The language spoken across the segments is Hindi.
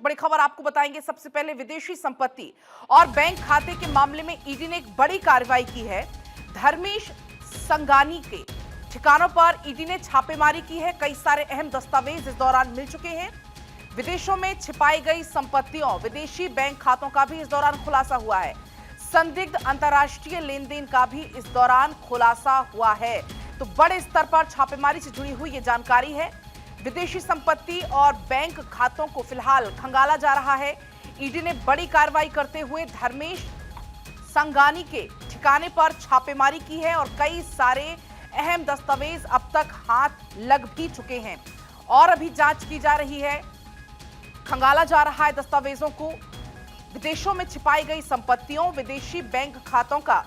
बड़ी खबर आपको बताएंगे। सबसे पहले विदेशी संपत्ति और बैंक खाते के मामले में ईडी ने एक बड़ी कार्रवाई की है। धर्मेश संगानी के ठिकानों पर ईडी ने छापेमारी की है। कई सारे अहम दस्तावेज इस दौरान मिल चुके हैं। विदेशों में छिपाई गई संपत्तियों, विदेशी बैंक खातों का भी इस दौरान खुलासा हुआ है। संदिग्ध अंतर्राष्ट्रीय लेन देन का भी इस दौरान खुलासा हुआ है। तो बड़े स्तर पर छापेमारी से जुड़ी हुई ये जानकारी है। विदेशी संपत्ति और बैंक खातों को फिलहाल खंगाला जा रहा है। ईडी ने बड़ी कार्रवाई करते हुए धर्मेश संगानी के ठिकाने पर छापेमारी की है और कई सारे अहम दस्तावेज अब तक हाथ लग भी चुके हैं और अभी जांच की जा रही है। खंगाला जा रहा है दस्तावेजों को। विदेशों में छिपाई गई संपत्तियों, विदेशी बैंक खातों का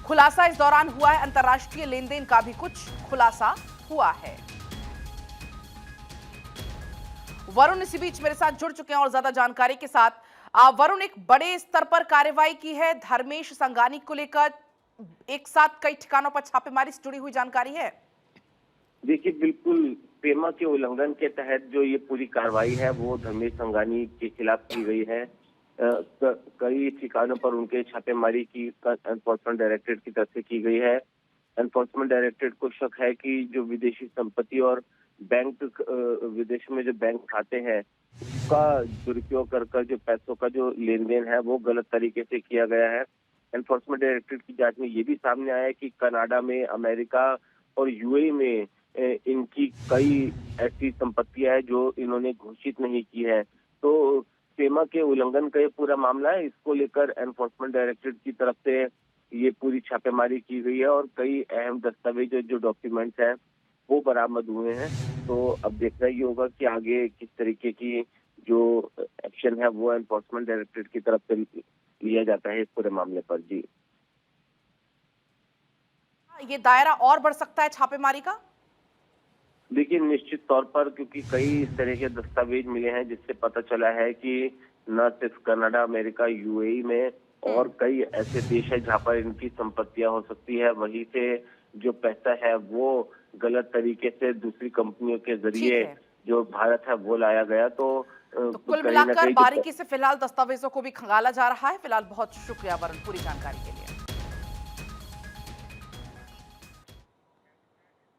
खुलासा इस दौरान हुआ है। अंतर्राष्ट्रीय लेन देन का भी कुछ खुलासा हुआ है। वरुण इसी बीच मेरे साथ जुड़ चुके हैं और ज्यादा जानकारी के साथ। वरुण, एक बड़े स्तर पर कार्रवाई की है धर्मेश संगानी को लेकर, एक साथ कई ठिकानों पर छापेमारी से जुड़ी हुई जानकारी है। देखिए, बिल्कुल पेमा के उल्लंघन के तहत जो ये पूरी कार्रवाई है वो धर्मेश संगानी के खिलाफ की गई है। कई ठिकानों पर उनके छापेमारी की एनफोर्समेंट डायरेक्टरेट की तरफ से की गई है। एनफोर्समेंट डायरेक्टरेट को शक है कि जो विदेशी संपत्ति और बैंक विदेश में जो बैंक खाते हैं उसका दुरुपयोग कर जो पैसों का जो लेन देन है वो गलत तरीके से किया गया है। एनफोर्समेंट डायरेक्टरेट की जांच में ये भी सामने आया है कि कनाडा में, अमेरिका और यूएई में इनकी कई ऐसी संपत्तियां हैं जो इन्होंने घोषित नहीं की है। तो पेमा के उल्लंघन का ये पूरा मामला है। इसको लेकर एनफोर्समेंट डायरेक्टरेट की तरफ से ये पूरी छापेमारी की गई है और कई अहम दस्तावेज जो डॉक्यूमेंट्स हैं वो बरामद हुए हैं। तो अब देखना ये होगा कि आगे किस तरीके की जो एक्शन है वो एनफोर्समेंट डायरेक्टरेट की तरफ से लिया जाता है इस पूरे मामले पर। जी, ये दायरा और बढ़ सकता है छापेमारी का? देखिए, निश्चित तौर पर, क्योंकि कई इस तरह के दस्तावेज मिले हैं जिससे पता चला है कि न सिर्फ कनाडा, अमेरिका, यूएई में और कई ऐसे देश है जहां पर इनकी संपत्तियां हो सकती है। वहीं से जो पैसा है वो गलत तरीके से दूसरी कंपनियों के जरिए जो भारत है वो लाया गया। तो कुल मिलाकर बारीकी से फिलहाल दस्तावेजों को भी खंगाला जा रहा है। फिलहाल बहुत शुक्रिया वरुण पूरी जानकारी के लिए।